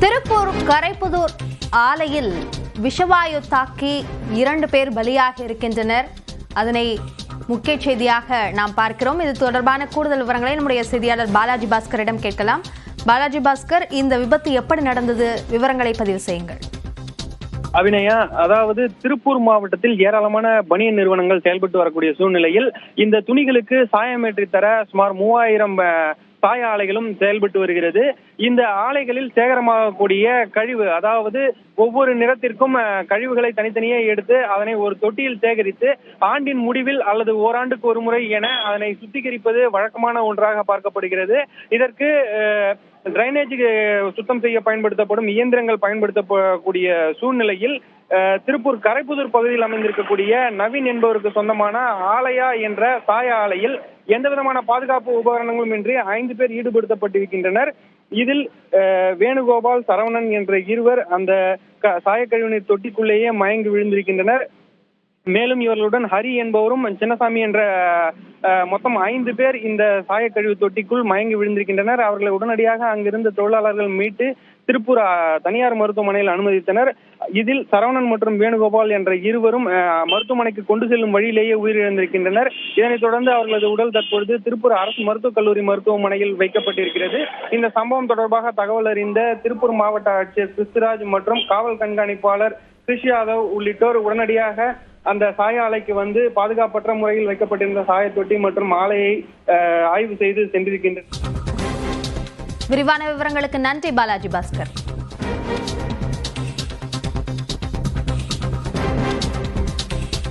திருப்பூர் கரைப்புதூர் ஆலையில் விஷவாயு தாக்கி 2 பேர் பலியாக இருக்கின்றனர். அதனை முக்கிய செய்தியாக நாம் பார்க்கிறோம். இது தொடர்பான கூடுதல் விவரங்களை நம்முடைய செய்தியாளர் பாலாஜி பாஸ்கரிடம் கேட்கலாம். பாலாஜி பாஸ்கர், இந்த விபத்து எப்படி நடந்தது? விவரங்களை பதிவு செய்யுங்கள். அபிநயா, அதாவது திருப்பூர் மாவட்டத்தில் ஏராளமான பனியன் நிறுவனங்கள் செயல்பட்டு வரக்கூடிய சூழ்நிலையில் இந்த துணிகளுக்கு சாயமேற்றி தர சுமார் 3000 சாய ஆலைகளும் செயல்பட்டு வருகிறது. இந்த ஆலைகளில் சேகரமாகக்கூடிய கழிவு, அதாவது ஒவ்வொரு நிறத்திற்கும் கழிவுகளை தனித்தனியே எடுத்து அதனை ஒரு தொட்டியில் சேகரித்து ஆண்டின் முடிவில் அல்லது ஓராண்டுக்கு ஒரு முறை என அதனை சுத்திகரிப்பது வழக்கமான ஒன்றாக பார்க்கப்படுகிறது. இதற்கு டிரைனேஜ் சுத்தம் செய்ய பயன்படுத்தப்படும் இயந்திரங்கள் பயன்படுத்தக்கூடிய சூழ்நிலையில் திருப்பூர் கரைப்புதூர் பகுதியில் அமைந்திருக்கக்கூடிய நவீன் என்பவருக்கு சொந்தமான ஆலயா என்ற சாய ஆலையில் எந்த விதமான பாதுகாப்பு உபகரணங்களும் இன்றி 5 பேர் ஈடுபடுத்தப்பட்டிருக்கின்றனர். இதில் வேணுகோபால், சரவணன் என்ற இருவர் அந்த சாயக்கழிவுநீர் தொட்டிக்குள்ளேயே மயங்கி விழுந்திருக்கின்றனர். மேலும் இவர்களுடன் ஹரி என்பவரும் சின்னசாமி என்ற மொத்தம் 5 பேர் இந்த சாயக்கழிவு தொட்டிக்குள் மயங்கி விழுந்திருக்கின்றனர். அவர்களை உடனடியாக அங்கிருந்த தொழிலாளர்கள் மீட்டு திருப்பூர் தனியார் மருத்துவமனையில் அனுமதித்தனர். இதில் சரவணன் மற்றும் வேணுகோபால் என்ற இருவரும் மருத்துவமனைக்கு கொண்டு செல்லும் வழியிலேயே உயிரிழந்திருக்கின்றனர். இதனைத் தொடர்ந்து அவர்களது உடல் தற்பொழுது திருப்பூர் அரசு மருத்துவக் கல்லூரி மருத்துவமனையில் வைக்கப்பட்டிருக்கிறது. இந்த சம்பவம் தொடர்பாக தகவல் அறிந்த திருப்பூர் மாவட்ட ஆட்சியர் கிறிஸ்துராஜ் மற்றும் காவல் கண்காணிப்பாளர் கிருஷ் யாதவ் உள்ளிட்டோர் உடனடியாக அந்த சாய ஆலைக்கு வந்து பாதுகாப்பற்ற முறையில் வைக்கப்பட்டிருந்த சாய தொட்டி மற்றும் ஆலையை ஆய்வு செய்து சென்றிருக்கின்றனர். விரிவான விவரங்களுக்கு நன்றி பாலாஜி பாஸ்கர்.